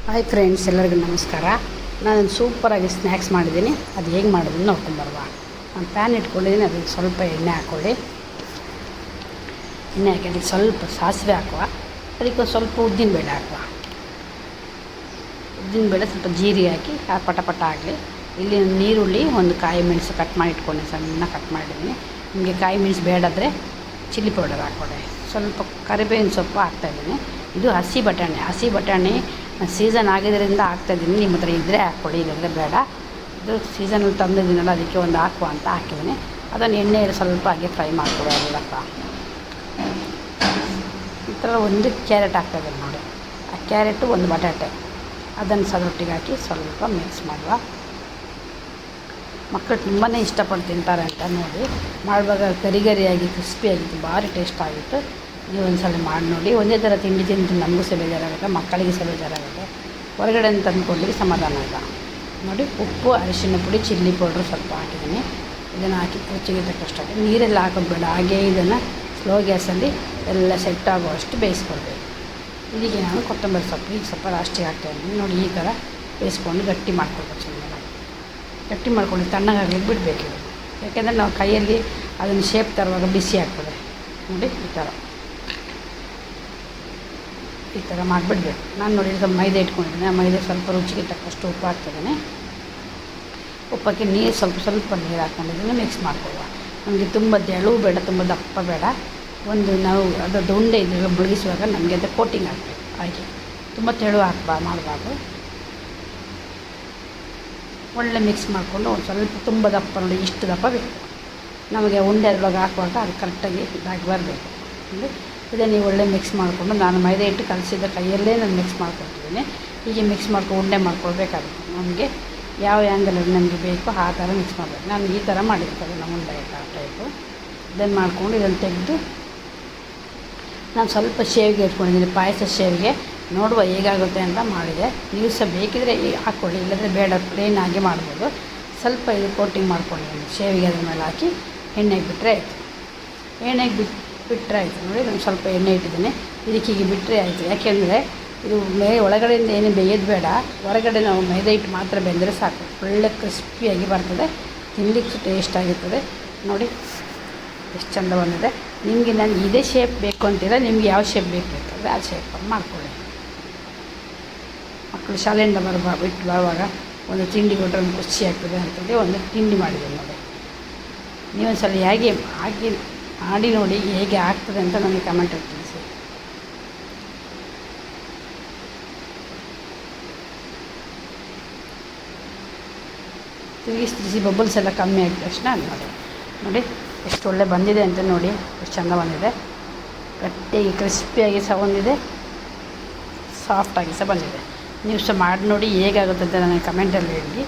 Hi friends, ಎಲ್ಲರಿಗೂ ನಮಸ್ಕಾರ. ನಾನು ಸೂಪರಾಗಿ ಸ್ನ್ಯಾಕ್ಸ್ ಮಾಡಿದ್ದೀನಿ. ಅದು ಹೇಗೆ ಮಾಡೋದನ್ನು ನೋಡ್ಕೊಂಬರುವ. ನಾನು ಪ್ಯಾನ್ ಇಟ್ಕೊಂಡಿದ್ದೀನಿ. ಅದಕ್ಕೆ ಸ್ವಲ್ಪ ಎಣ್ಣೆ ಹಾಕ್ಕೊಳ್ಳಿ. ಎಣ್ಣೆ ಹಾಕಿ ಅದಕ್ಕೆ ಸ್ವಲ್ಪ ಸಾಸಿವೆ ಹಾಕುವ. ಅದಕ್ಕೆ ಸ್ವಲ್ಪ ಉದ್ದಿನಬೇಳೆ ಹಾಕುವ. ಉದ್ದಿನಬೇಳೆ ಸ್ವಲ್ಪ ಜೀರಿಗೆ ಹಾಕಿ ಪಟ ಪಟ ಆಗಲಿ. ಇಲ್ಲಿ ನೀರುಳ್ಳಿ, ಒಂದು ಕಾಯಿ ಮೆಣಸು ಕಟ್ ಮಾಡಿ ಇಟ್ಕೊಂಡು ಸಣ್ಣ ಕಟ್ ಮಾಡಿದ್ದೀನಿ. ನಿಮಗೆ ಕಾಯಿ ಮೆಣಸು ಬೇಡಾದರೆ ಚಿಲ್ಲಿ ಪೌಡರ್ ಹಾಕ್ಕೊಳ್ಳಿ. ಸ್ವಲ್ಪ ಕರಿಬೇವಿನ ಸೊಪ್ಪು ಹಾಕ್ತಾಯಿದ್ದೀನಿ. ಇದು ಹಸಿ ಬಟಾಣಿ ಸೀಸನ್ ಆಗಿದ್ದರಿಂದ ಹಾಕ್ತಾಯಿದ್ದೀನಿ. ನಿಮ್ಮ ಹತ್ರ ಇದ್ದರೆ ಹಾಕ್ಕೊಳ್ಳಿ, ಇಲ್ಲಂದರೆ ಬೇಡ. ಇದು ಸೀಸನಲ್ಲಿ ತಂದಿದ್ದೀನಲ್ಲ, ಅದಕ್ಕೆ ಒಂದು ಹಾಕುವ ಅಂತ ಹಾಕಿದ್ದೀನಿ. ಅದನ್ನು ಎಣ್ಣೆಯಲ್ಲಿ ಸ್ವಲ್ಪ ಹಾಗೆ ಫ್ರೈ ಮಾಡ್ಕೊಳ್ಳಿ. ಎಲ್ಲಪ್ಪ ಈ ಥರ ಒಂದು ಕ್ಯಾರೆಟ್ ಹಾಕ್ತಾಯಿದ್ದೀನಿ ನೋಡಿ. ಆ ಕ್ಯಾರೆಟು ಒಂದು ಬಟಾಟೆ ಅದನ್ನು ಸದರೊಟ್ಟಿಗೆ ಹಾಕಿ ಸ್ವಲ್ಪ ಮಿಕ್ಸ್ ಮಾಡುವ. ಮಕ್ಕಳು ತುಂಬಾ ಇಷ್ಟಪಟ್ಟು ತಿಂತಾರೆ ಅಂತ ನೋಡಿ. ಮಾಡುವಾಗ ಗರಿಯಾಗಿ ಕ್ರಿಸ್ಪಿಯಾಗಿತ್ತು, ಭಾರಿ ಟೇಸ್ಟ್ ಆಗಿತ್ತು. ನೀವು ಒಂದು ಸಲ ಮಾಡಿ ನೋಡಿ. ಒಂದೇ ಥರ ತಿಂಡಿ ತಿಂದು ನಮಗೂ ಸಹ ಬೇಜಾರಾಗುತ್ತೆ, ಮಕ್ಕಳಿಗೆ ಸಹ ಬೇಜಾರಾಗುತ್ತೆ. ಹೊರಗಡೆ ತಂದುಕೊಳ್ಳಿಕ್ಕೆ ಸಮಾಧಾನ ಇಲ್ಲ ನೋಡಿ. ಉಪ್ಪು, ಅರಿಶಿಣ ಪುಡಿ, ಚಿಲ್ಲಿ ಪೌಡ್ರು ಸ್ವಲ್ಪ ಹಾಕಿದ್ದೀನಿ. ಇದನ್ನು ಹಾಕಿ ರುಚಿಗೆ ತಕ್ಕಷ್ಟು ಹಾಕಿ ನೀರೆಲ್ಲ ಹಾಕೋದು ಬೇಡ. ಹಾಗೇ ಇದನ್ನು ಸ್ಲೋ ಗ್ಯಾಸಲ್ಲಿ ಎಲ್ಲ ಸೆಟ್ ಆಗುವಷ್ಟು ಬೇಯಿಸ್ಕೊಳ್ಬೇಕು. ಇದಕ್ಕೆ ನಾನು ಕೊತ್ತಂಬರಿ ಸೊಪ್ಪು ಈಗ ಸ್ವಲ್ಪ ಲಾಸ್ಟಿಗೆ ಹಾಕ್ತಾಯಿದ್ದೀನಿ ನೋಡಿ. ಈ ಥರ ಬೇಯಿಸ್ಕೊಂಡು ಗಟ್ಟಿ ಮಾಡ್ಕೊಳ್ಬೇಕು. ಚೆನ್ನಾಗಿ ಗಟ್ಟಿ ಮಾಡ್ಕೊಂಡು ತಣ್ಣಗಾಗಲಿಕ್ಕೆ ಬಿಡಬೇಕು. ಯಾಕೆಂದರೆ ನಾವು ಕೈಯಲ್ಲಿ ಅದನ್ನು ಶೇಪ್ ತರುವಾಗ ಬಿಸಿ ಆಗ್ತದೆ ನೋಡಿ. ಈ ಥರ ಮಾಡಿಬಿಡ್ಬೇಕು. ನಾನು ನೋಡಿ ಸ್ವಲ್ಪ ಮೈದಾ ಇಟ್ಕೊಂಡಿದ್ದೀನಿ. ಆ ಮೈದಾ ಸ್ವಲ್ಪ ರುಚಿಗೆ ತಕ್ಕಷ್ಟು ಉಪ್ಪು ಹಾಕ್ತಿದ್ದೀನಿ. ಉಪ್ಪಕ್ಕೆ ನೀರು ಸ್ವಲ್ಪ ನೀರು ಹಾಕ್ಕೊಂಡಿದ್ದೀನಿ. ಮಿಕ್ಸ್ ಮಾಡ್ಕೊಳ್ಳುವ. ನಮಗೆ ತುಂಬ ತೆಳು ಬೇಡ, ತುಂಬ ದಪ್ಪ ಬೇಡ. ಒಂದು ನಾವು ಅದರದ್ದು ಉಂಡೆ ಇದ್ದಾಗ ಮುಳುಗಿಸುವಾಗ ನಮಗೆ ಅದು ಕೋಟಿಂಗ್ ಹಾಕಬೇಕು. ಹಾಗೆ ತುಂಬ ತೆಳು ಮಾಡಬಾರ್ದು. ಒಳ್ಳೆ ಮಿಕ್ಸ್ ಮಾಡಿಕೊಂಡು ಒಂದು ಸ್ವಲ್ಪ ತುಂಬ ದಪ್ಪ ನೋಡಿ, ಇಷ್ಟು ದಪ್ಪ ಬೇಕು ನಮಗೆ. ಉಂಡೆ ಅದರೊಳಗೆ ಹಾಕುವಾಗ ಅದು ಕರೆಕ್ಟಾಗಿ ಇದಾಗಿ ಬರಬೇಕು. ಇದನ್ನು ಒಳ್ಳೆ ಮಿಕ್ಸ್ ಮಾಡಿಕೊಂಡು, ನಾನು ಮೈದಾ ಹಿಟ್ಟು ಕಲಸಿದ ಕೈಯಲ್ಲೇ ನಾನು ಮಿಕ್ಸ್ ಮಾಡ್ಕೊಳ್ತಿದ್ದೀನಿ. ಹೀಗೆ ಮಿಕ್ಸ್ ಮಾಡ್ಕೊಂಡು ಉಂಡೆ ಮಾಡ್ಕೊಳ್ಬೇಕಾಗುತ್ತೆ. ನಮಗೆ ಯಾವ ಆ್ಯಂಗಲಲ್ಲಿ ನಮಗೆ ಬೇಕು ಆ ಥರ ಮಿಕ್ಸ್ ಮಾಡಬೇಕು. ನಾನು ಈ ಥರ ಮಾಡಿರ್ತಾರೆ ನಮ್ಮ ಉಂಡೆ ಆ ಟೈಪು. ಇದನ್ನು ಮಾಡಿಕೊಂಡು ಇದನ್ನು ತೆಗೆದು ನಾನು ಸ್ವಲ್ಪ ಶೇವಿಗೆ ಇಟ್ಕೊಂಡಿದ್ದೀನಿ. ಪಾಯಸ ಶೇವಿಗೆ ನೋಡುವ ಹೇಗಾಗುತ್ತೆ ಅಂತ ಮಾಡಿದೆ. ನೀವು ಸಹ ಬೇಕಿದ್ರೆ ಹಾಕ್ಕೊಳ್ಳಿ, ಇಲ್ಲದ್ರೆ ಬೇಡ, ಪ್ಲೇನ್ ಆಗಿ ಮಾಡ್ಬೋದು. ಸ್ವಲ್ಪ ಇದು ಕೋಟಿಂಗ್ ಮಾಡ್ಕೊಂಡಿದ್ದೀನಿ. ಶೇವಿಗೆ ಅದ್ರ ಮೇಲೆ ಹಾಕಿ ಎಣ್ಣೆಗೆ ಬಿಟ್ಟರೆ ಆಯಿತು. ಎಣ್ಣೆಗೆ ಬಿಟ್ಟರೆ ಆಯಿತು ನೋಡಿ. ನಾನು ಸ್ವಲ್ಪ ಎಣ್ಣೆ ಇಟ್ಟಿದ್ದೀನಿ. ಇದಕ್ಕೆ ಹೀಗೆ ಬಿಟ್ಟರೆ ಆಯಿತು. ಯಾಕೆಂದರೆ ಇದು ಒಳಗಡೆಯಿಂದ ಏನು ಬೇಯೋದು ಬೇಡ. ಹೊರಗಡೆ ನಾವು ಮೈದಾ ಹಿಟ್ಟು ಮಾತ್ರ ಬೆಂದರೆ ಸಾಕು. ಒಳ್ಳೆ ಕ್ರಿಸ್ಪಿಯಾಗಿ ಬರ್ತದೆ, ತಿನ್ನಲಿಕ್ಕೆ ಟೇಸ್ಟ್ ಆಗಿರ್ತದೆ ನೋಡಿ. ಎಷ್ಟು ಚೆಂದ ಬಂದಿದೆ. ನಿಮಗೆ ನಾನು ಇದೇ ಶೇಪ್ ಬೇಕು ಅಂತಿಲ್ಲ, ನಿಮ್ಗೆ ಯಾವ ಶೇಪ್ ಬೇಕಾದರೆ ಆ ಶೇಪನ್ನು ಮಾಡ್ಕೊಳ್ಳಿ. ಮಕ್ಕಳು ಶಾಲೆಯಿಂದ ಬಿಟ್ಟು ಬರುವಾಗ ಒಂದು ತಿಂಡಿ ಕೊಟ್ಟರೆ ಒಂದು ಖುಷಿ ಆಗ್ತದೆ ಅಂತಂದರೆ ಒಂದು ತಿಂಡಿ ಮಾಡಿದೆ ನೋಡಿ. ನೀವೊಂದು ಸಲ ಹೇಗೆ ಮಾಡಿ ನೋಡಿ ಹೇಗೆ ಆಗ್ತದೆ ಅಂತ ನನಗೆ ಕಮೆಂಟಲ್ಲಿ ತಿಳಿಸಿ. ತಿರುಗಿಸಿ ಬಬಲ್ಸ್ ಎಲ್ಲ ಕಮ್ಮಿ ಆಗಿದ ತಕ್ಷಣ ನೋಡಿ ಎಷ್ಟು ಒಳ್ಳೆ ಬಂದಿದೆ ಅಂತ ನೋಡಿ. ಎಷ್ಟು ಚೆಂದ ಬಂದಿದೆ. ಗಟ್ಟಿಯಾಗಿ ಕ್ರಿಸ್ಪಿಯಾಗಿ ಸಹ ಬಂದಿದೆ, ಸಾಫ್ಟಾಗಿ ಸಹ ಬಂದಿದೆ. ನೀವು ಸಹ ಮಾಡಿ ನೋಡಿ ಹೇಗಾಗುತ್ತೆ ಅಂತ ನನಗೆ ಕಮೆಂಟಲ್ಲಿ ಹೇಳಿ.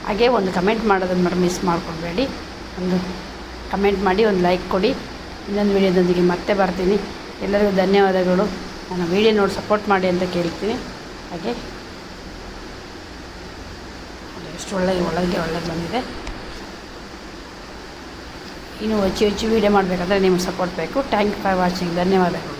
ಹಾಗೆ ಒಂದು ಕಮೆಂಟ್ ಮಾಡೋದನ್ನು ಮಿಸ್ ಮಾಡ್ಕೊಳ್ಬೇಡಿ. ಒಂದು ಕಮೆಂಟ್ ಮಾಡಿ, ಒಂದು ಲೈಕ್ ಕೊಡಿ. ಇನ್ನೊಂದು ವೀಡಿಯೋದೊಂದಿಗೆ ಮತ್ತೆ ಬರ್ತೀನಿ. ಎಲ್ಲರಿಗೂ ಧನ್ಯವಾದಗಳು. ನನ್ನ ವೀಡಿಯೋ ನೋಡಿ ಸಪೋರ್ಟ್ ಮಾಡಿ ಅಂತ ಕೇಳ್ತೀನಿ. ಹಾಗೆ ಎಷ್ಟು ಒಳ್ಳೆದು ಬಂದಿದೆ. ಇನ್ನು ಹೆಚ್ಚು ವೀಡಿಯೋ ಮಾಡಬೇಕಾದ್ರೆ ನಿಮಗೆ ಸಪೋರ್ಟ್ ಬೇಕು. Thank you for watching. ಧನ್ಯವಾದಗಳು.